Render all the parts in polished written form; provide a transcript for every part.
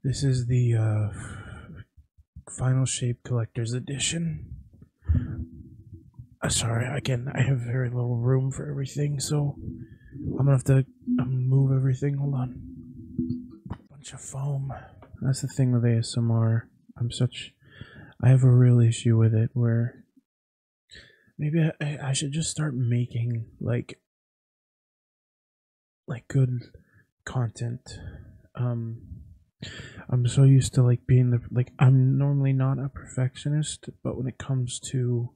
This is the Final Shape Collector's Edition. Sorry, again, I have very little room for everything, so I'm gonna have to move everything. Hold on. Bunch of foam. That's the thing with ASMR. I have a real issue with it where maybe I should just start making like good content. I'm so used to like being I'm normally not a perfectionist, but when it comes to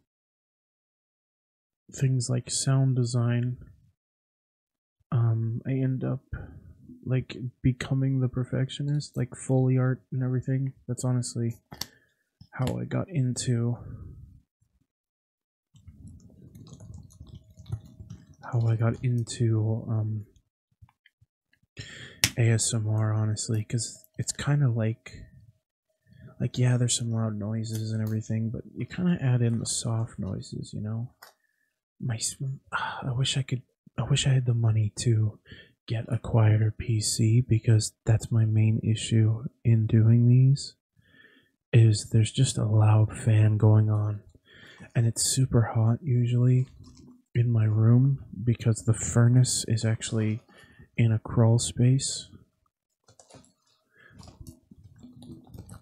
things like sound design, I end up like becoming the perfectionist, like Foley art and everything. That's honestly how I got into ASMR, honestly, because it's kind of like yeah, there's some loud noises and everything, but you kind of add in the soft noises, you know. I wish I had the money to get a quieter PC, because that's my main issue in doing these. Is there's just a loud fan going on, and it's super hot usually in my room because the furnace is actually in a crawl space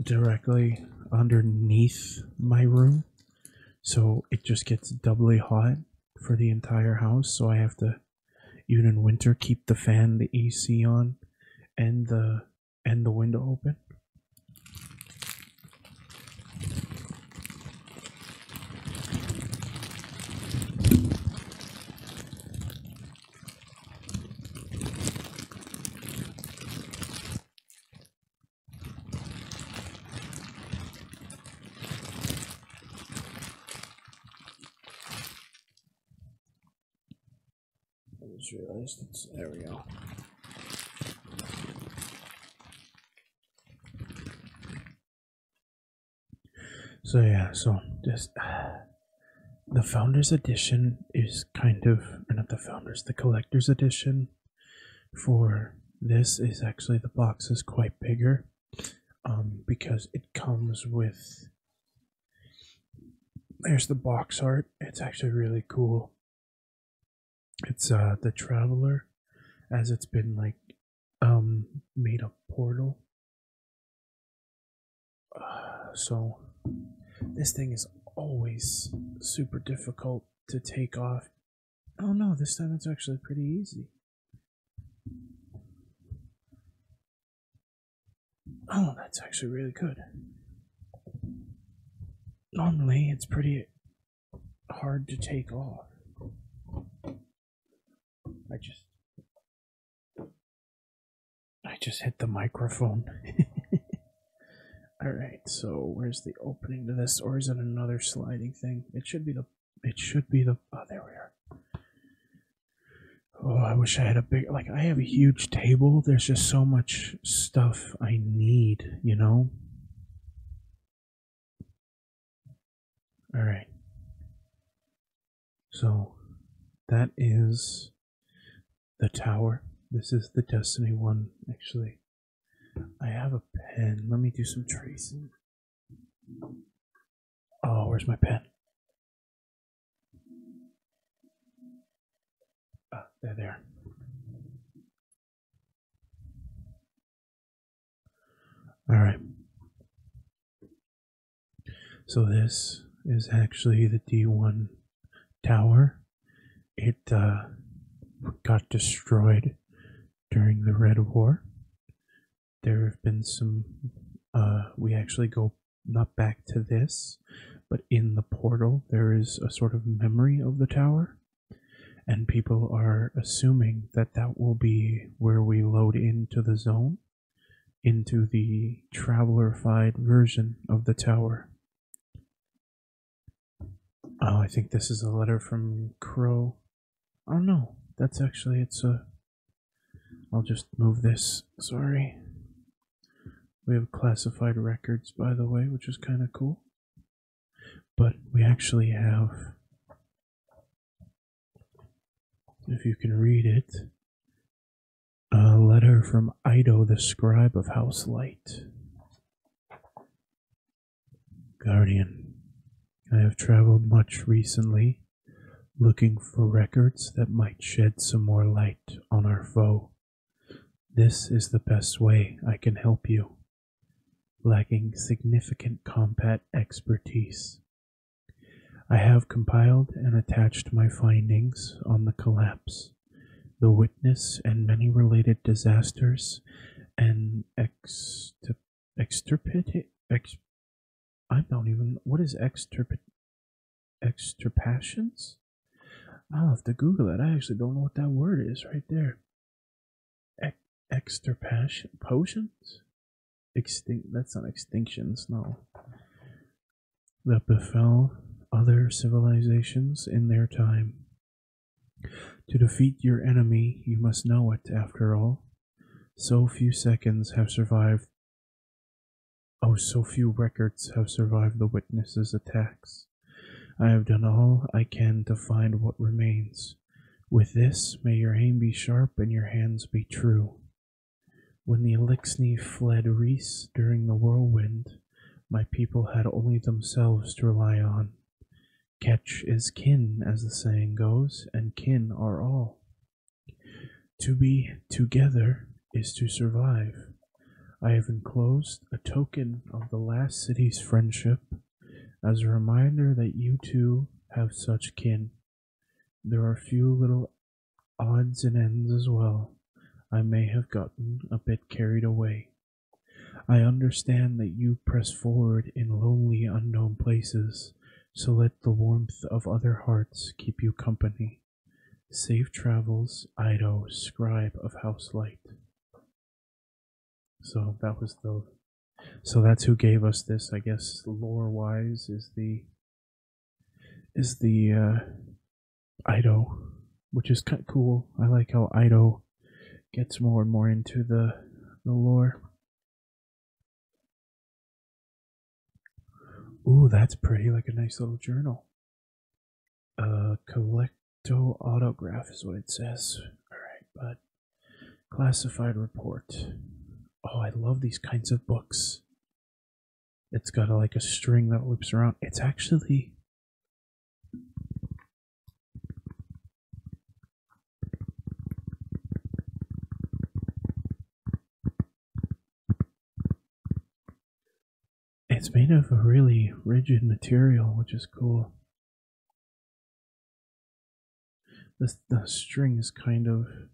directly underneath my room, so it just gets doubly hot for the entire house. So I have to, even in winter, keep the fan, the AC on, and the window open. I just realized there we go. So yeah, so just the Founders Edition is kind of, or not the Founders, the Collector's Edition for this is actually, the box is quite bigger, because it comes with, there's the box art. It's actually really cool. It's the Traveler, as it's been like made a portal. So this thing is always super difficult to take off. Oh no, this time it's actually pretty easy. Oh, that's actually really good. Normally it's pretty hard to take off. I just hit the microphone. Alright, so where's the opening to this? Or is it another sliding thing? It should be the, oh, there we are. Oh, I wish I had a big, like, I have a huge table. There's just so much stuff I need, you know? Alright. So, that is the tower. This is the Destiny one, actually. I have a pen. Let me do some tracing. Oh, where's my pen? Ah, there. Alright. So this is actually the D1 tower. It got destroyed during the Red War. There have been some, we actually go not back to this, but in the portal there is a sort of memory of the tower, and people are assuming that that will be where we load into the zone, into the traveler-fied version of the tower. Oh, I think this is a letter from Crow. Oh no, that's actually, I'll just move this, sorry. We have classified records, by the way, which is kind of cool. But we actually have, if you can read it, a letter letter from Ido, the scribe of House Light. Guardian, I have traveled much recently, looking for records that might shed some more light on our foe. This is the best way I can help you, lacking significant combat expertise. I have compiled and attached my findings on the collapse, the witness, and many related disasters and what is extirpations? I'll have to Google that. I actually don't know what that word is right there. Extirpation? Potions? That's not extinctions, no. That befell other civilizations in their time. To defeat your enemy, you must know it, after all. So few records have survived the witnesses' attacks. I have done all I can to find what remains. With this, may your aim be sharp and your hands be true. When the Elixni fled Reese during the whirlwind, my people had only themselves to rely on. Catch is kin, as the saying goes, and kin are all. To be together is to survive. I have enclosed a token of the last city's friendship as a reminder that you too have such kin. There are a few little odds and ends as well. I may have gotten a bit carried away. I understand that you press forward in lonely, unknown places, so let the warmth of other hearts keep you company. Safe travels, Ido, scribe of House Light. So that's who gave us this. I guess lore-wise is the Ido, which is kind of cool. I like how Ido gets more and more into the lore. Ooh, that's pretty, like a nice little journal. Collecto autograph is what it says. Alright, but classified report. Oh, I love these kinds of books. It's got like a string that loops around. It's actually... It's made of a really rigid material, which is cool. The string is kind of...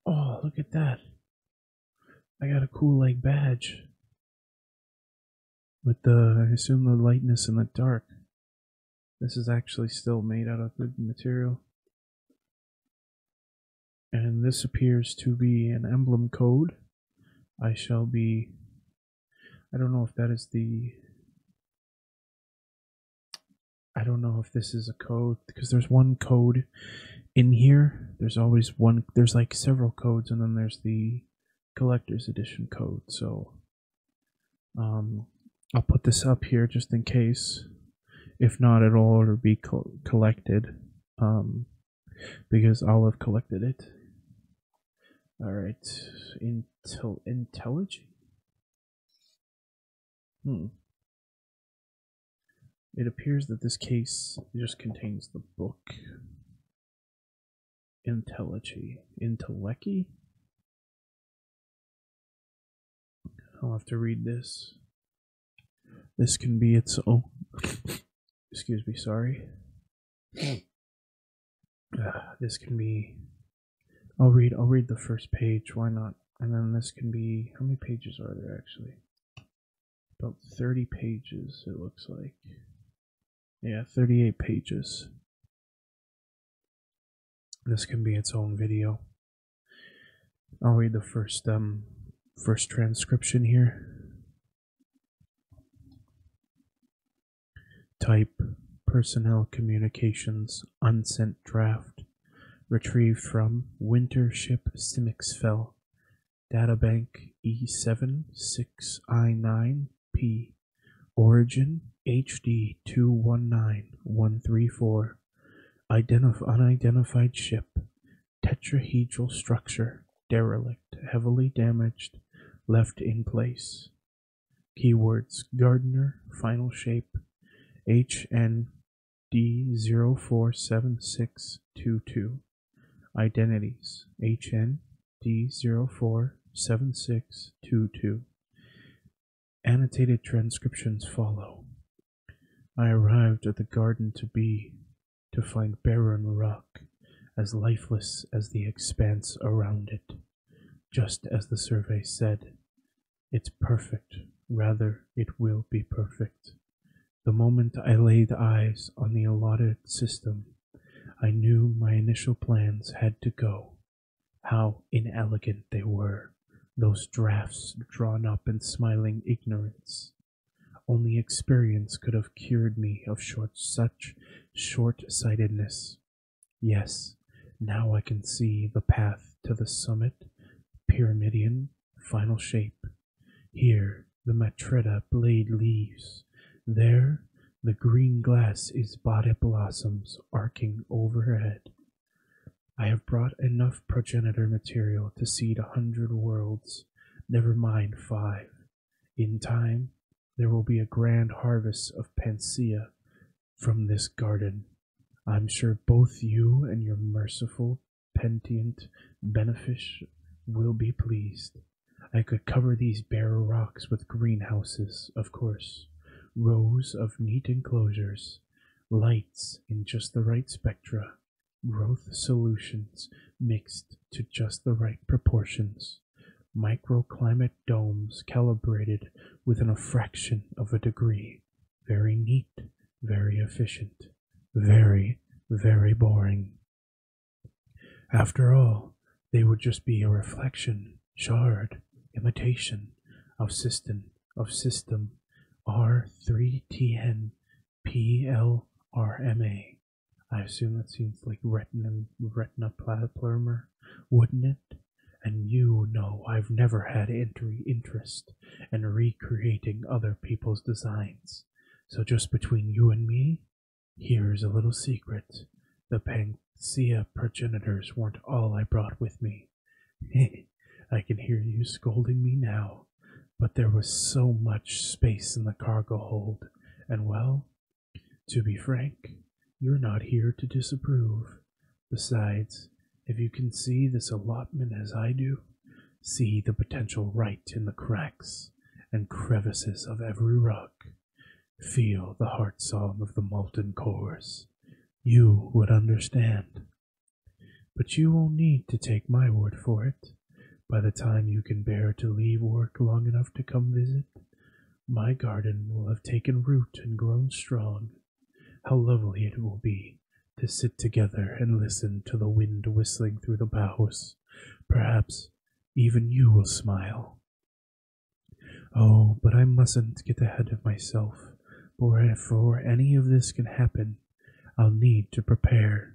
Oh, look at that. I got a cool, like, badge. With I assume the lightness and the dark. This is actually still made out of good material. And this appears to be an emblem code. I don't know if that is I don't know if this is a code, because there's one code in here. There's always one, there's like several codes, and then there's the collector's edition code. So I'll put this up here just in case. If not, it'll order be collected, because I'll have collected it. Alright, intelligence? It appears that this case just contains the book. Intellechy? I'll have to read this. This can be its own. Excuse me, sorry. This can be. I'll read the first page. Why not? And then this can be. How many pages are there actually? About 30 pages. It looks like. Yeah, 38 pages. This can be its own video. I'll read the first transcription here. Type personnel communications unsent draft retrieved from Winter Ship Simixfell Databank E76I9P Origin HD 219134 Unidentified ship tetrahedral structure, derelict, heavily damaged, left in place. Keywords: gardener, final shape, HND047622. Identities: HND047622. Annotated transcriptions follow. I arrived at the garden to find barren rock, as lifeless as the expanse around it. Just as the survey said, it's perfect, rather it will be perfect. The moment I laid eyes on the allotted system, I knew my initial plans had to go. How inelegant they were, those drafts drawn up in smiling ignorance. Only experience could have cured me of such short-sightedness. Yes, now I can see the path to the summit, pyramidian, final shape. Here, the matretta blade leaves. There, the green glass is bade blossoms arcing overhead. I have brought enough progenitor material to seed 100 worlds, never mind 5. In time, there will be a grand harvest of paresthesia from this garden. I'm sure both you and your merciful, pentient benefice will be pleased. I could cover these bare rocks with greenhouses, of course, rows of neat enclosures, lights in just the right spectra, growth solutions mixed to just the right proportions, microclimate domes calibrated within a fraction of a degree. Very neat, very efficient, very, very boring. After all, they would just be a reflection, shard, imitation of system R3TN PLRMA. I assume that seems like retina plumber, wouldn't it? And you know I've never had interest in recreating other people's designs. So just between you and me, here's a little secret. The paresthesia progenitors weren't all I brought with me. I can hear you scolding me now, but there was so much space in the cargo hold, and well, to be frank, you're not here to disapprove. Besides, if you can see this allotment as I do, see the potential right in the cracks and crevices of every rock, feel the heart song of the molten cores, you would understand. But you won't need to take my word for it. By the time you can bear to leave work long enough to come visit, my garden will have taken root and grown strong. How lovely it will be to sit together and listen to the wind whistling through the boughs. Perhaps even you will smile. Oh, but I mustn't get ahead of myself, for before any of this can happen, I'll need to prepare.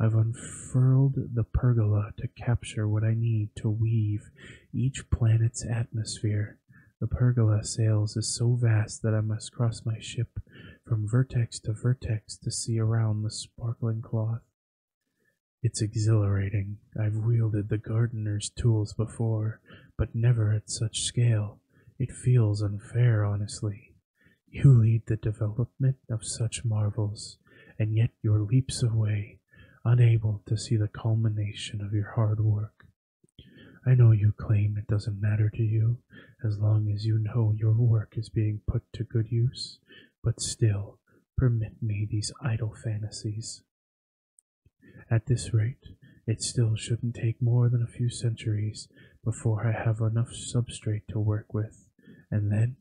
I've unfurled the pergola to capture what I need to weave each planet's atmosphere. The pergola sails is so vast that I must cross my ship from vertex to see around the sparkling cloth. It's exhilarating. I've wielded the gardener's tools before, but never at such scale. It feels unfair, honestly. You lead the development of such marvels, and yet you're leaps away, unable to see the culmination of your hard work. I know you claim it doesn't matter to you, as long as you know your work is being put to good use, but still, permit me these idle fantasies. At this rate, it still shouldn't take more than a few centuries before I have enough substrate to work with, and then,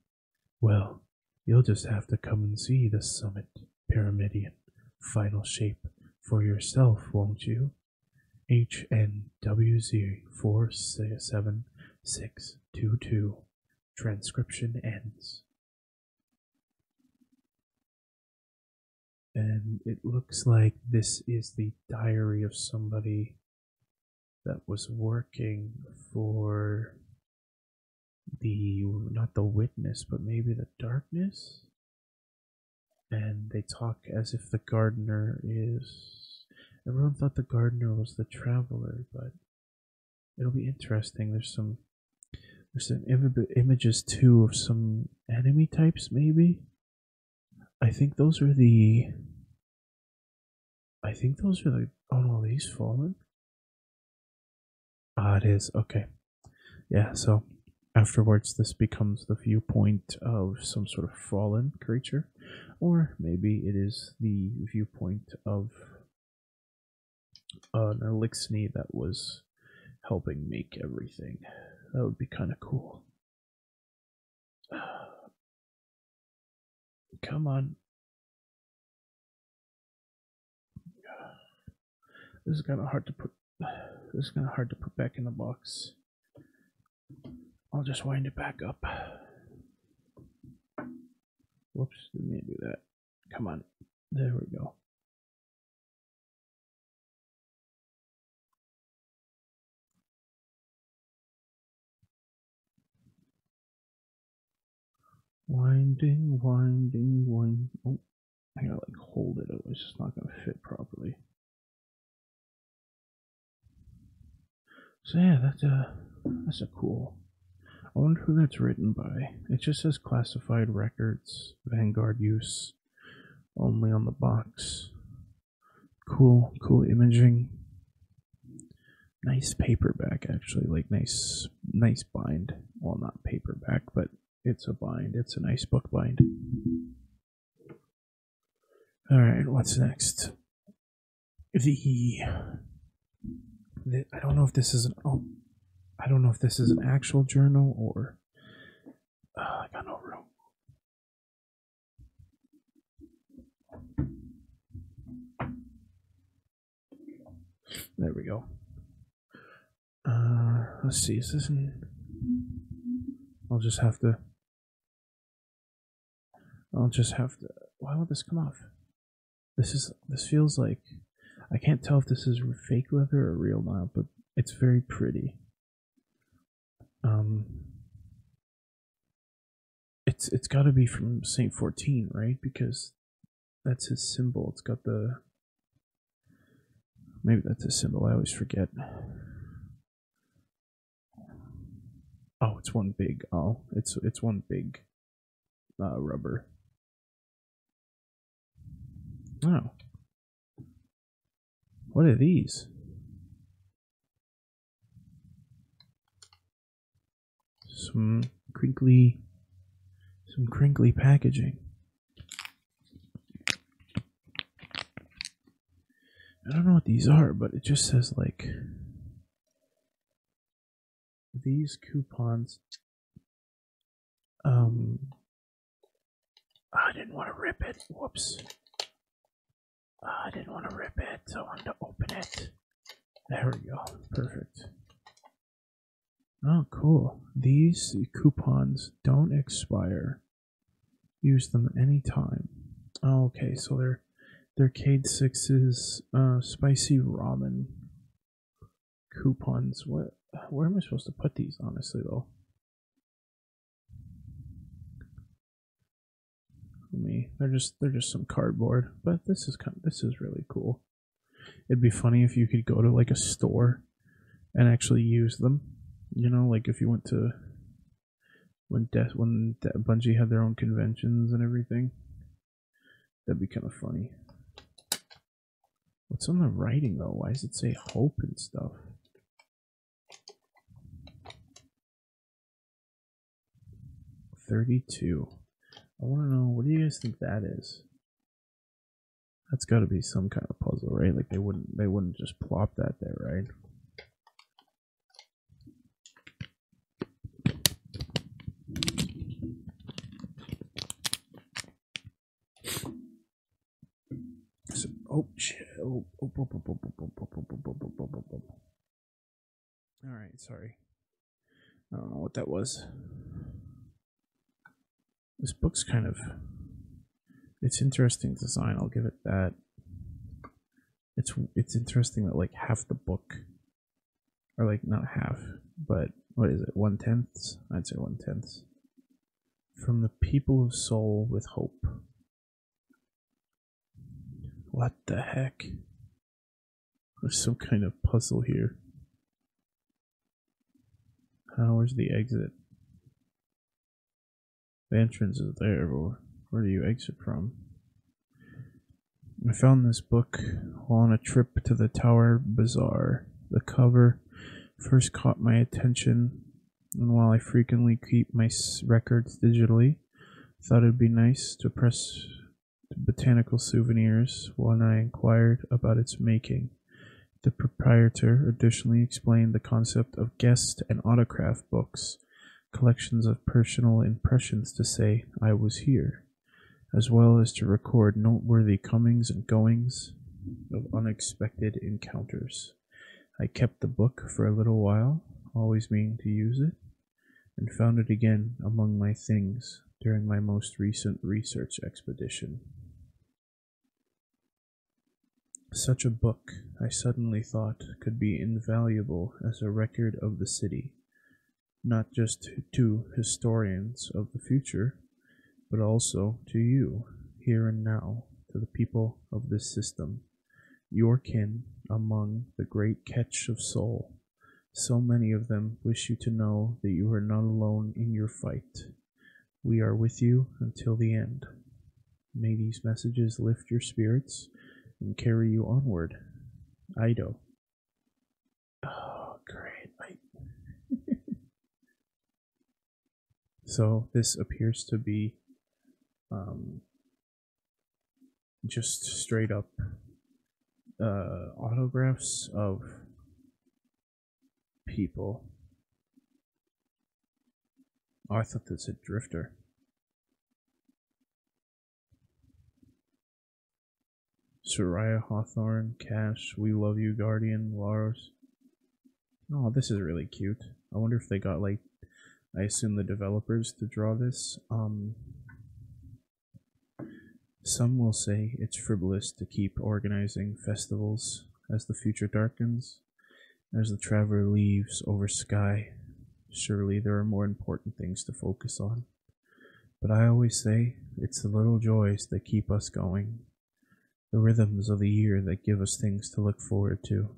well, you'll just have to come and see the summit, pyramidian, final shape, for yourself, won't you? HNWZ47622. Transcription ends. And it looks like this is the diary of somebody that was working for not the witness, but maybe the darkness. And they talk as if the gardener is Everyone thought the gardener was the traveler, but it'll be interesting. There's some images too of some enemy types, maybe. I think those are the. Oh no, these fallen. Ah, it is okay. Yeah, so afterwards, this becomes the viewpoint of some sort of fallen creature, or maybe it is the viewpoint of an elixir that was helping make everything. That would be kind of cool. Come on. This is kind of hard to put. This is kind of hard to put back in the box. I'll just wind it back up. Whoops, didn't mean to do that. Come on. There we go. Winding, winding, winding. Oh, I gotta like hold it, otherwise it's not gonna fit properly. So yeah, that's a cool. I wonder who that's written by. It just says classified records, Vanguard use, only on the box. Cool imaging. Nice paperback, actually, like nice bind. Well, not paperback, but it's a bind. It's a nice book bind. All right, what's next? I don't know if this is I don't know if this is an actual journal or I got no room. There we go. Let's see. Is this? I'll just have to. Why won't this come off? This feels like. I can't tell if this is fake leather or real now, but it's very pretty. It's got to be from Saint 14, right? Because that's his symbol. It's got the. Maybe that's his symbol. I always forget. Oh, it's one big. Oh, it's one big rubber. Oh. What are these? Some crinkly packaging. I don't know what these are, but it just says like these coupons. I didn't want to rip it. Whoops. I didn't want to rip it. I wanted to open it. There we go. Perfect. Oh, cool. These coupons don't expire. Use them anytime. Oh, okay, so they're Cade 6's spicy ramen coupons. Where am I supposed to put these, honestly, though? They're just some cardboard, but this is really cool. It'd be funny if you could go to like a store and actually use them. You know, like if you went to when Bungie had their own conventions and everything. That'd be kind of funny. What's on the writing though? Why does it say hope and stuff? $32. I want to know, what do you guys think that is? That's got to be some kind of puzzle, right? Like they wouldn't just plop that there, right? So, oh shit! All right, sorry. I don't know what that was. This book's kind of. It's interesting design. I'll give it that. It's interesting that like half the book, or like not half, but what is it? 1/10? I'd say 1/10. From the people of Soul with hope. What the heck? There's some kind of puzzle here. Where's the exit? The entrance is there, but where do you exit from? I found this book while on a trip to the Tower Bazaar. The cover first caught my attention, and while I frequently keep my records digitally, I thought it'd be nice to press botanical souvenirs when I inquired about its making. The proprietor additionally explained the concept of guest and autograph books, collections of personal impressions to say, "I was here," as well as to record noteworthy comings and goings of unexpected encounters. I kept the book for a little while, always meaning to use it, and found it again among my things during my most recent research expedition. Such a book, I suddenly thought, could be invaluable as a record of the city, not just to historians of the future, but also to you, here and now, to the people of this system, your kin among the great catch of soul. So many of them wish you to know that you are not alone in your fight. We are with you until the end. May these messages lift your spirits and carry you onward. Ido. Oh, great. So this appears to be just straight up autographs of people. Oh, I thought that said Drifter. Soraya Hawthorne, Cash, We Love You, Guardian, Lars. Oh, this is really cute. I wonder if they got, like, I assume the developers to draw this. Some will say it's frivolous to keep organizing festivals as the future darkens, as the traveler leaves over sky. Surely there are more important things to focus on. But I always say it's the little joys that keep us going, the rhythms of the year that give us things to look forward to.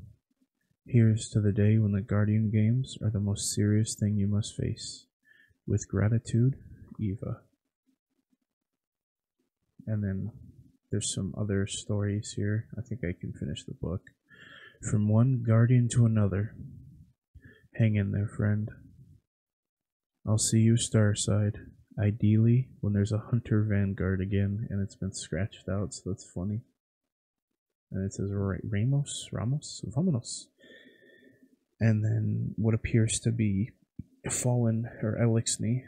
Here's to the day when the Guardian Games are the most serious thing you must face. With gratitude, Eva. And then there's some other stories here. I think I can finish the book. From one guardian to another. Hang in there, friend. I'll see you Starside. Ideally, when there's a Hunter Vanguard again, and it's been scratched out, so that's funny. And it says Ramos, Vamonos. And then what appears to be Fallen, or Elixni,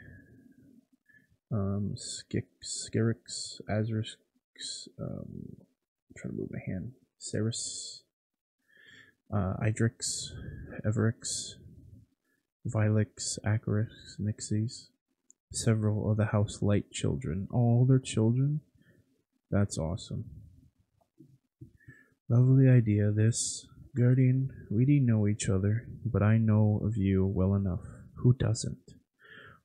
Skirix, Azrix, I'm trying to move my hand, Ceres, Idrix, Everix, Vilix, Acarix, Nixies, several of the House Light children. All their children? That's awesome. Lovely idea, this. Guardian, we didn't know each other, but I know of you well enough. Who doesn't?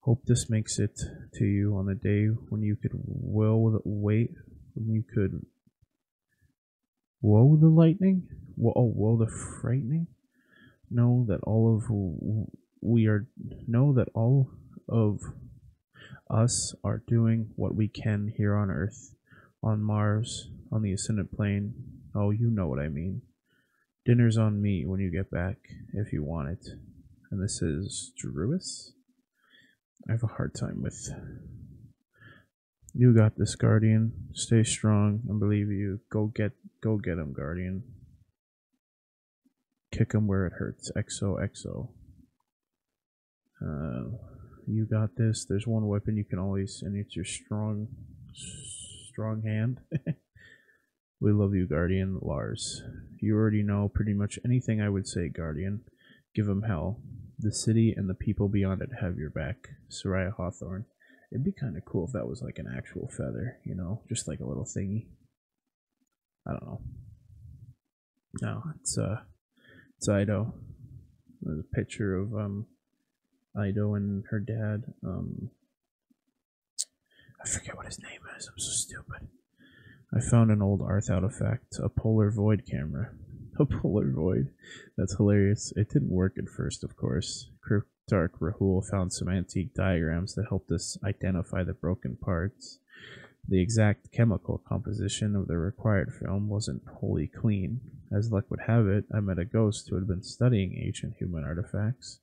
Hope this makes it to you on the day when you could woe the lightning? Woe the frightening? Know that all of us are doing what we can here on Earth, on Mars, on the Ascendant Plane. Oh, you know what I mean. Dinner's on me when you get back, if you want it. And this is Druis? I have a hard time with. You got this, Guardian. Stay strong. I believe you. Go get him, Guardian. Kick him where it hurts. XOXO. You got this. There's one weapon you can always, and it's your strong hand. We love you, Guardian. Lars. You already know pretty much anything I would say, Guardian. Give him hell. The city and the people beyond it have your back. Soraya Hawthorne. It'd be kind of cool if that was like an actual feather, you know, just like a little thingy. I don't know. No, it's Ido. There's a picture of Ido and her dad. I forget what his name is. I'm so stupid. I found an old Arth artifact, a polar void camera. A polar void. That's hilarious. It didn't work at first, of course. Cryptarch Rahul found some antique diagrams that helped us identify the broken parts. The exact chemical composition of the required film wasn't wholly clean. As luck would have it, I met a ghost who had been studying ancient human artifacts,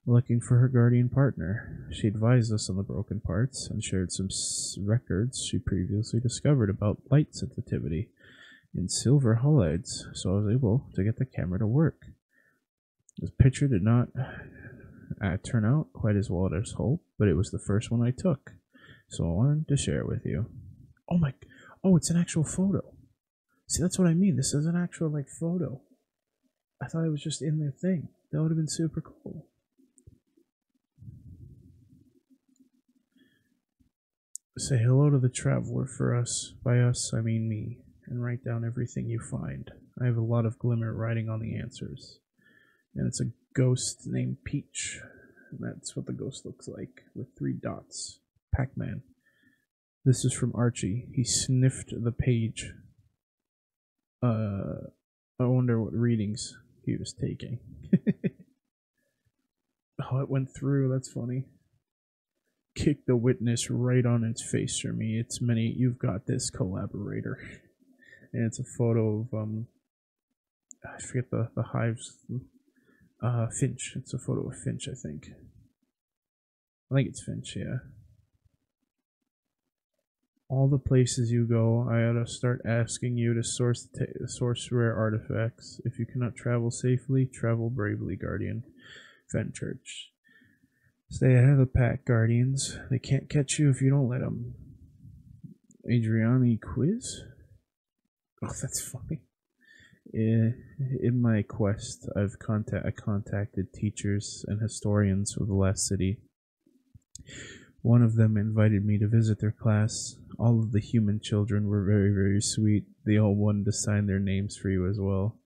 looking for her guardian partner. She advised us on the broken parts and shared some records she previously discovered about light sensitivity in silver halides, so I was able to get the camera to work. This picture did not turn out quite as well as hoped, but it was the first one I took, so I wanted to share it with you. Oh, it's an actual photo. See, that's what I mean. This is an actual, like, photo. I thought it was just in their thing. That would have been super cool. Say hello to the traveler for us. By us, I mean me. And write down everything you find. I have a lot of glimmer writing on the answers. And it's a ghost named Peach. And that's what the ghost looks like, with 3 dots. Pac-Man. This is from Archie. He sniffed the page. I wonder what readings he was taking. Oh, it went through. That's funny. Kick the witness right on its face for me. It's many. You've got this, collaborator. And it's a photo of I forget the hives. Finch. It's a photo of Finch, I think. I think it's Finch, yeah. All the places you go, I ought to start asking you to source rare artifacts. If you cannot travel safely, travel bravely, Guardian. Fenchurch. Stay ahead of the pack, Guardians. They can't catch you if you don't let them. Adriani quiz? Oh, that's funny. In my quest, I contacted teachers and historians of the last city. One of them invited me to visit their class. All of the human children were very, very sweet. They all wanted to sign their names for you as well.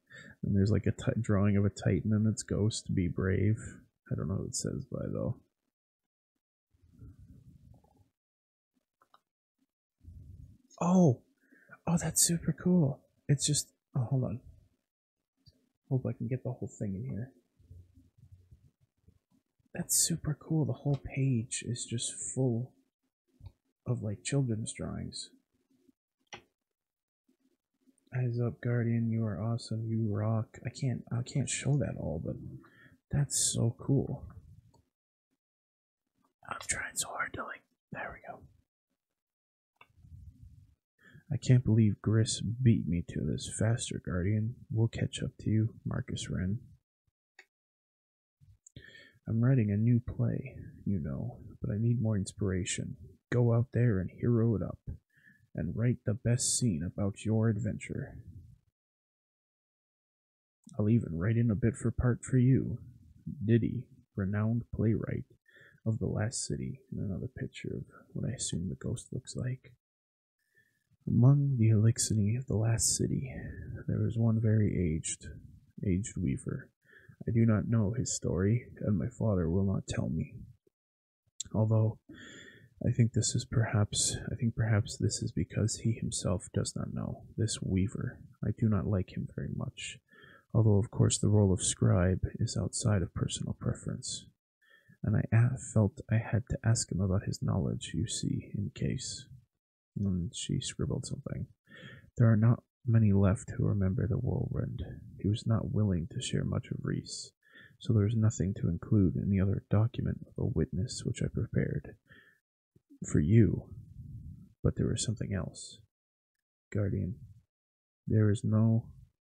And there's like a drawing of a titan and its ghost. Be brave. I don't know what it says by though. Oh, that's super cool. It's just, hold on. Hope I can get the whole thing in here. That's super cool. The whole page is just full of like children's drawings. Eyes up, Guardian. You are awesome. You rock. I can't show that all, but that's so cool. I'm trying so hard to there we go. I can't believe Gris beat me to this. Faster, Guardian. We'll catch up to you, Marcus Wren. I'm writing a new play, you know, but I need more inspiration. Go out there and hero it up, and write the best scene about your adventure. I'll even write in a bit for you. Diddy, renowned playwright of the last city, and another picture of what I assume the ghost looks like. Among the elixir of the last city, there is one very aged weaver. I do not know his story, and my father will not tell me. Although, I think perhaps this is because he himself does not know. This weaver, I do not like him very much, although of course the role of scribe is outside of personal preference. And I felt I had to ask him about his knowledge, you see, in case. And she scribbled something. There are not many left who remember the whirlwind. He was not willing to share much of Reese, so there is nothing to include in the other document of a witness which I prepared for you. But there is something else. Guardian, there is no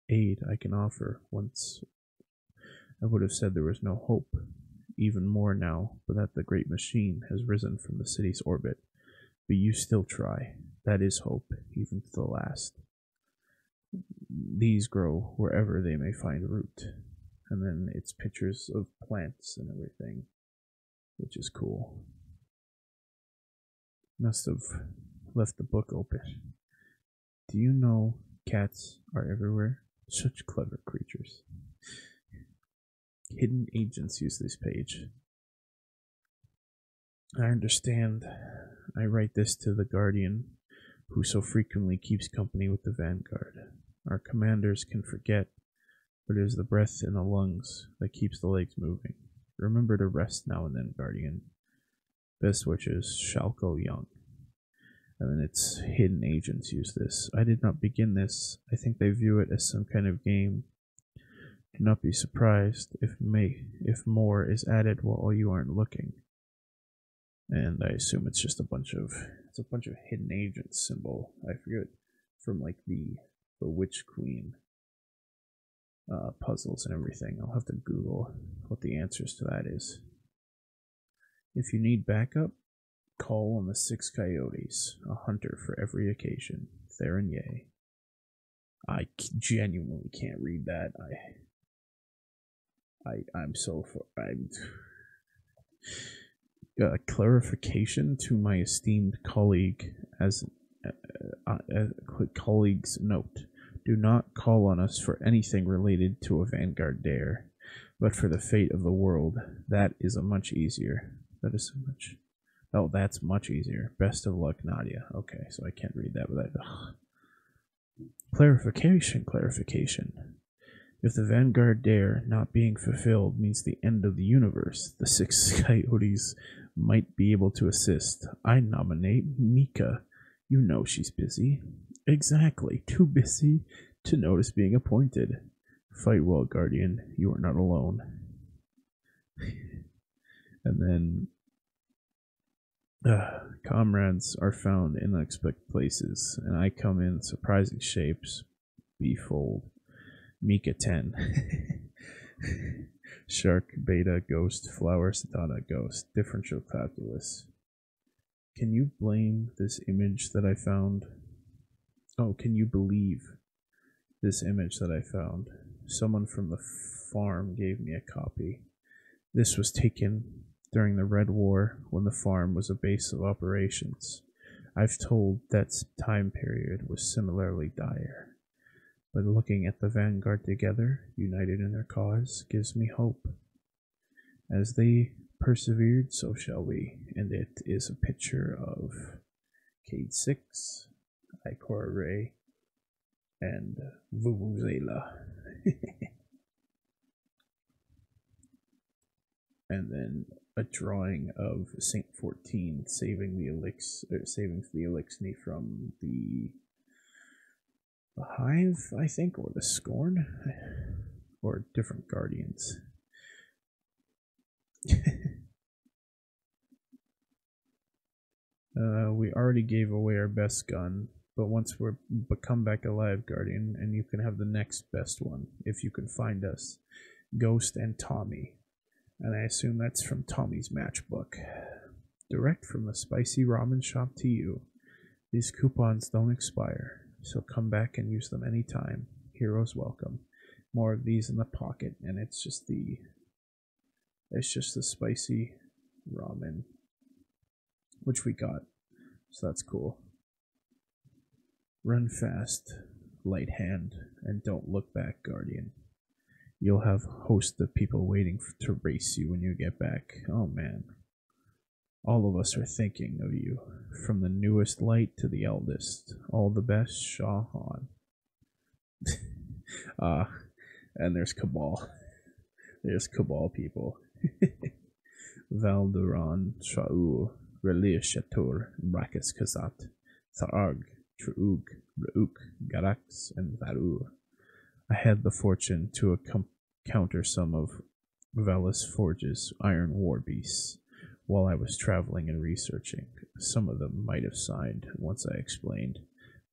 aid I can offer. Once I would have said there was no hope, even more now, but that the great machine has risen from the city's orbit. But you still try. That is hope, even to the last. These grow wherever they may find root. And then it's pictures of plants and everything, which is cool. Must have left the book open. Do you know cats are everywhere? Such clever creatures. Hidden agents use this page. I understand. I write this to the Guardian, who so frequently keeps company with the Vanguard. Our commanders can forget, but it is the breath in the lungs that keeps the legs moving. Remember to rest now and then, Guardian. Best wishes, Shalko Young. And then it's hidden agents use this. I did not begin this. I think they view it as some kind of game. Do not be surprised if more is added while you aren't looking. And I assume it's just a bunch of hidden agents symbol. I forget, from like the Witch Queen puzzles and everything. I'll have to Google what the answers to that is. If you need backup, call on the 6 coyotes, a hunter for every occasion. Theron Yeh. I genuinely can't read that. Clarification to my esteemed colleague as colleague's note. Do not call on us for anything related to a Vanguard dare, but for the fate of the world. That is much easier. Oh, that's much easier. Best of luck, Nadia. Okay, so I can't read that without. Clarification. If the Vanguard dare not being fulfilled means the end of the universe, the 6 coyotes might be able to assist. I nominate Mika. You know she's busy. Exactly. Too busy to notice being appointed. Fight well, Guardian. You are not alone. And then comrades are found in unexpected places, and I come in surprising shapes. Befold. Mika 10. Shark, Beta, Ghost, Flower, Satana, Ghost. Differential calculus. Can you blame this image that I found? Oh, can you believe this image that I found? Someone from the farm gave me a copy. This was taken during the Red War when the farm was a base of operations. I've told that time period was similarly dire. But looking at the Vanguard together, united in their cause, gives me hope. As they persevered, so shall we. And it is a picture of Cade 6, Ikora Ray, and Vuvuzela. And then a drawing of Saint 14 saving the Elixni from the Hive, I think, or the Scorn, or different Guardians. We already gave away our best gun, but once we're come back alive, Guardian, and you can have the next best one if you can find us. Ghost and Tommy. And I assume that's from Tommy's matchbook. Direct from the spicy ramen shop to you. These coupons don't expire, so come back and use them anytime. Heroes welcome. More of these in the pocket, and it's just the spicy ramen, which we got, so that's cool. Run fast, light hand, and don't look back, Guardian. You'll have a host of people waiting to race you when you get back. Oh man. All of us are thinking of you, from the newest light to the eldest. All the best, Shah Han. And there's Cabal. There's Cabal people. Valduran, Sha'ul, Relia Shatur, Brakas Kazat, Tharag, Truug, Reuk, Garax, and Varur. I had the fortune to encounter some of Valis Forge's Iron War beasts while I was traveling and researching. Some of them might have signed once I explained,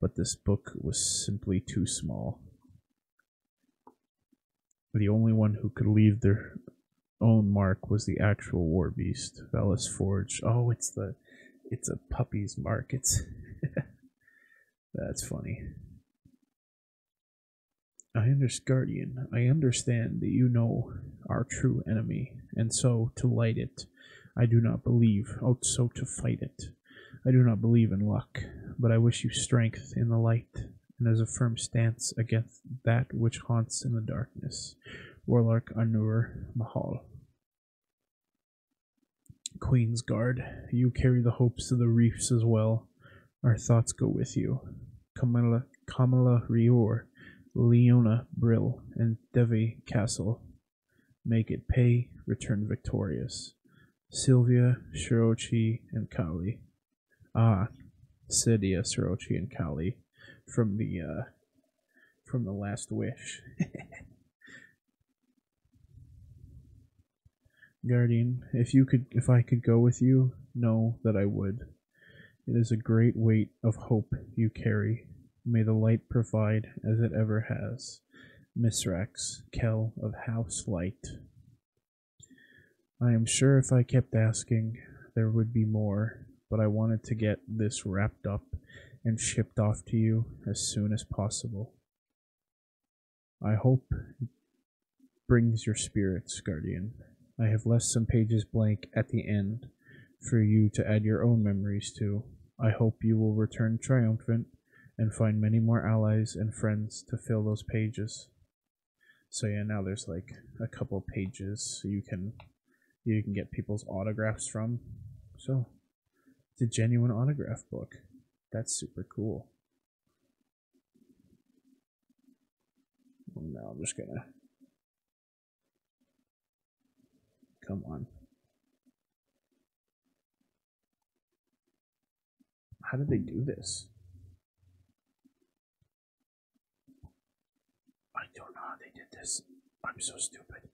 but this book was simply too small. The only one who could leave their own mark was the actual war beast, Valis Forge. Oh, it's a puppy's mark. It's that's funny. Guardian, I understand that you know our true enemy, and so to light it, I do not believe, so to fight it. I do not believe in luck, but I wish you strength in the light, and as a firm stance against that which haunts in the darkness. Warlock Anur Mahal. Queen's Guard, you carry the hopes of the reefs as well. Our thoughts go with you. Kamala Rior, Leona Brill and Devi Castle. Make it pay, return victorious. Sylvia, Shirochi, and Kali. Ah, Cydia, Shirochi, and Kali from the Last Wish. Guardian, if I could go with you, know that I would. It is a great weight of hope you carry. May the light provide as it ever has. Misrax, Kel of House Light. I am sure if I kept asking, there would be more, but I wanted to get this wrapped up and shipped off to you as soon as possible. I hope it brings your spirits, Guardian. I have left some pages blank at the end for you to add your own memories to. I hope you will return triumphant and find many more allies and friends to fill those pages. So yeah, now there's like a couple pages so you can get people's autographs from. So it's a genuine autograph book. That's super cool. Now I'm just gonna come on. How did they do this? I don't know how they did this. I'm so stupid.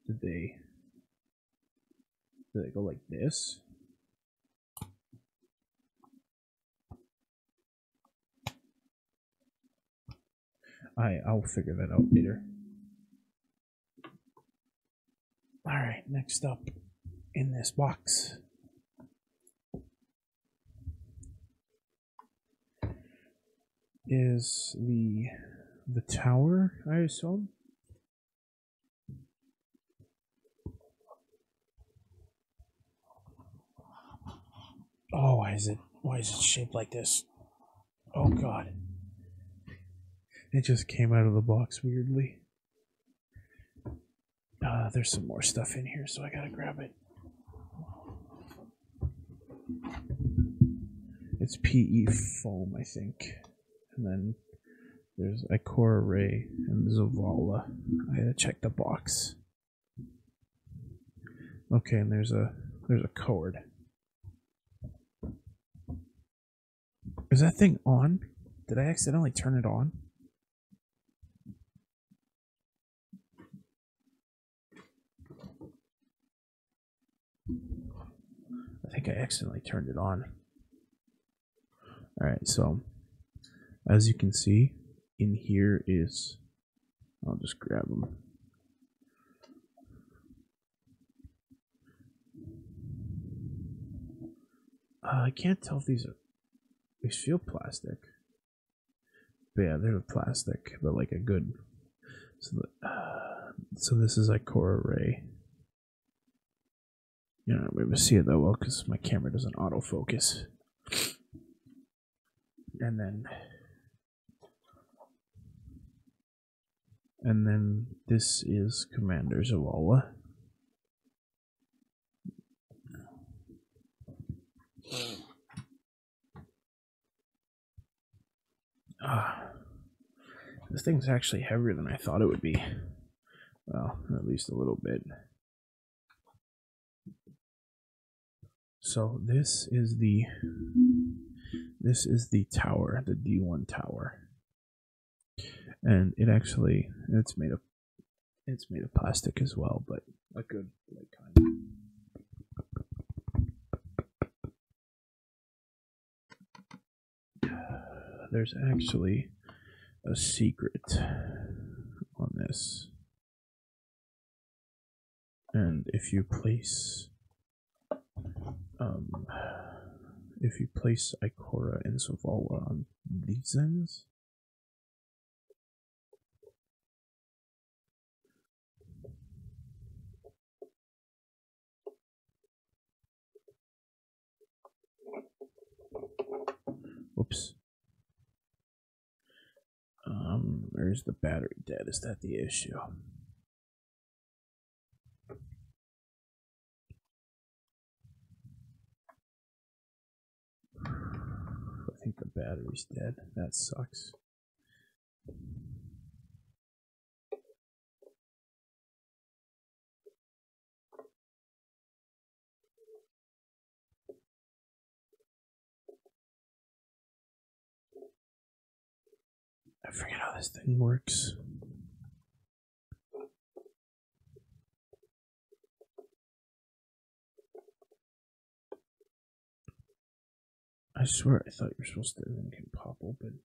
Did they go like this? I'll figure that out later. Alright, next up in this box is the tower, I assume. Oh, why is it shaped like this? Oh god. It just came out of the box weirdly. There's some more stuff in here, so I gotta grab it. It's PE foam, I think. And then there's Ikora Ray and Zavala. I gotta check the box. Okay, and there's a cord. Is that thing on? Did I accidentally turn it on? I think I accidentally turned it on. Alright, so as you can see, in here is, I'll just grab them. I can't tell if these feel plastic. But yeah, they're plastic, but like a good. So this is Ikora Ray. You're not able to see it that well because my camera doesn't autofocus. And then this is Commander Zavala. This thing's actually heavier than I thought it would be. Well, at least a little bit. So this is the tower, the D1 tower. And it's made of plastic as well, but a good kind. There's actually a secret on this. And if you place Ikora and Zavala on these ends, oops. Where's the battery dead? Is that the issue? battery's dead. That sucks. I forget how this thing works. I swear I thought you were supposed to can pop open.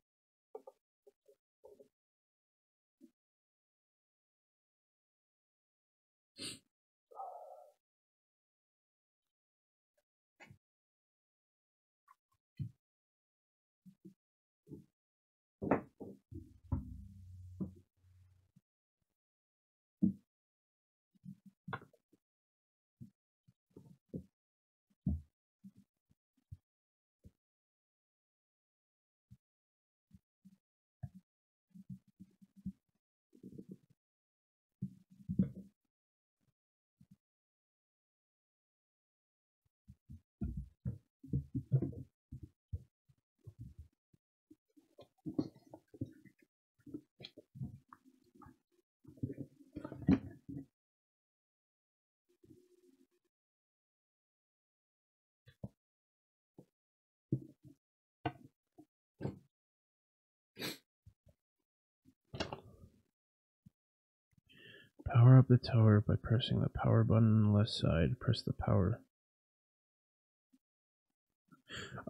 Power up the tower by pressing the power button on the left side. Press the power.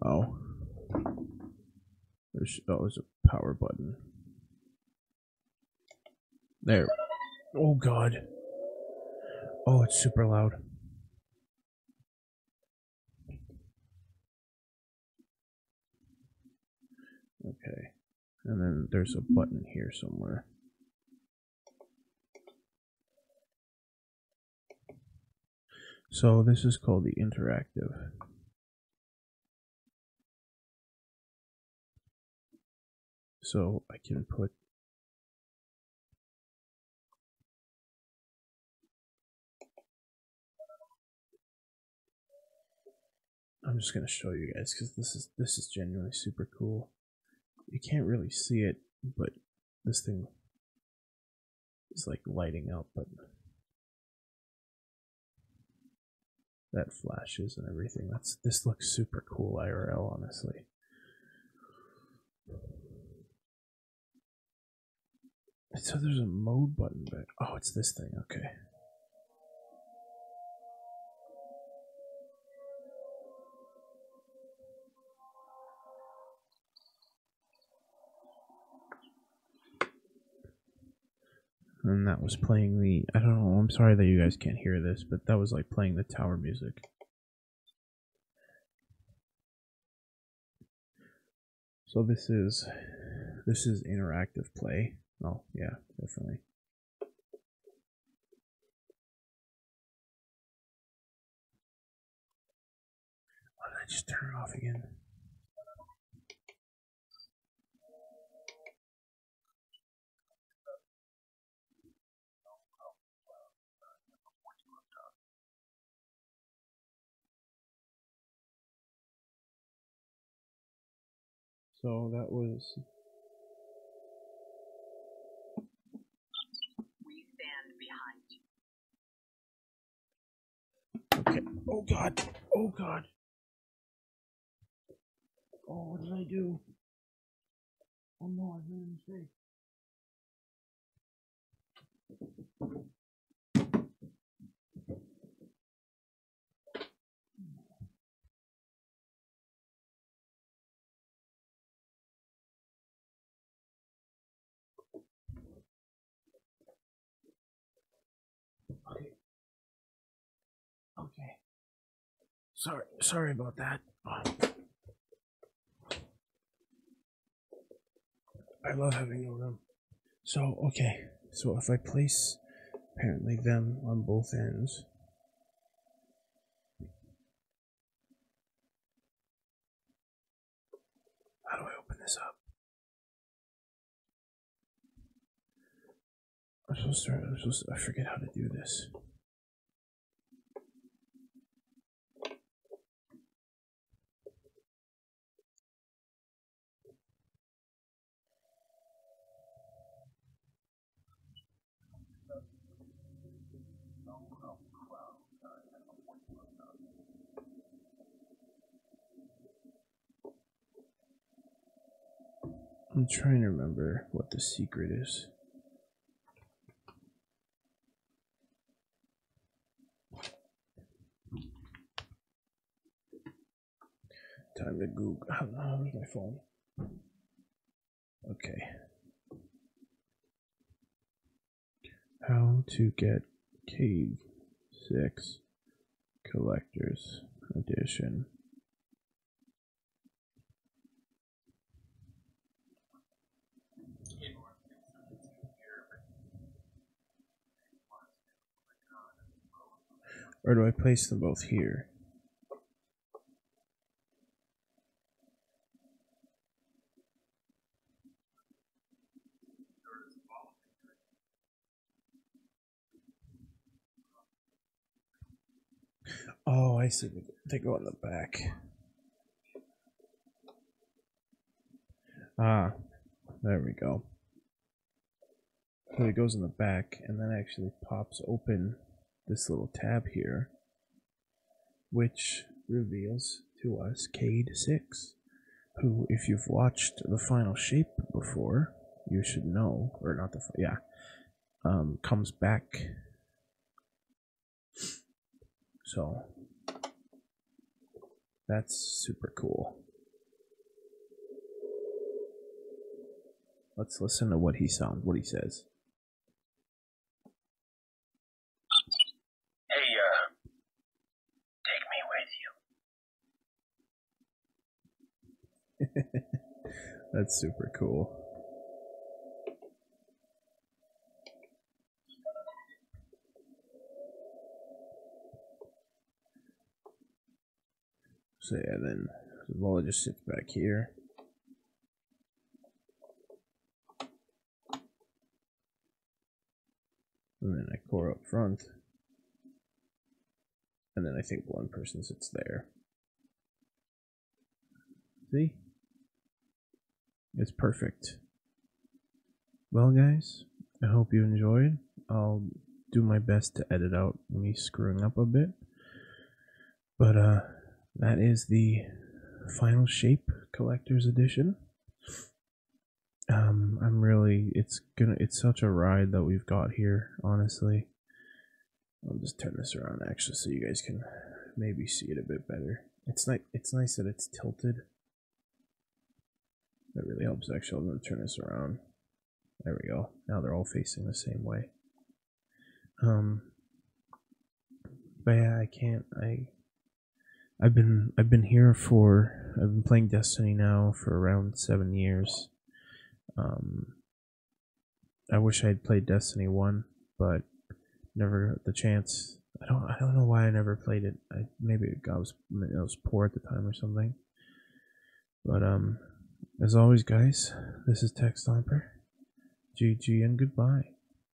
Oh. There's a power button. There. Oh god. Oh, it's super loud. Okay. And then there's a button here somewhere. So this is called the interactive. So I can put I'm just gonna show you guys because this is genuinely super cool. You can't really see it, but this thing is like lighting up, but that flashes and everything. This looks super cool IRL, honestly. So there's a mode button, but oh, it's this thing. Okay. And that was playing the, I don't know, I'm sorry that you guys can't hear this, but that was like playing the tower music. So this is interactive play. Oh yeah, definitely. Why did I just turn it off again? So that was. We stand behind you. Okay. Oh god. Oh god. Oh, what did I do? Oh no, I made a mistake. Okay. Okay. Sorry about that. I love having no room. So, okay. So if I place apparently them on both ends. How do I open this up? I forget how to do this. I'm trying to remember what the secret is. Time to Google. Oh, where's my phone? Okay. How to get Cave 6 Collector's Edition. Or do I place them both here? Oh, I see. They go in the back. Ah, there we go. So it goes in the back and then actually pops open this little tab here, which reveals to us Cade 6, who, if you've watched the final shape before, you should know, or not the, yeah, comes back. So that's super cool. Let's listen to what he says. Hey, take me with you. That's super cool. So yeah, then Lola just sits back here. And then I core up front. And then I think one person sits there. See? It's perfect. Well, guys, I hope you enjoyed. I'll do my best to edit out me screwing up a bit. But that is the Final Shape Collector's Edition. I'm really, it's such a ride that we've got here, honestly. I'll just turn this around actually so you guys can maybe see it a bit better. It's nice that it's tilted. That really helps actually. I'm going to turn this around. There we go. Now they're all facing the same way. But yeah, I've been here for, I've been playing Destiny now for around 7 years. I wish I had played Destiny 1, but never got the chance. I don't know why I never played it. Maybe it was poor at the time or something. But as always, guys, this is Tech Stomper. GG and goodbye.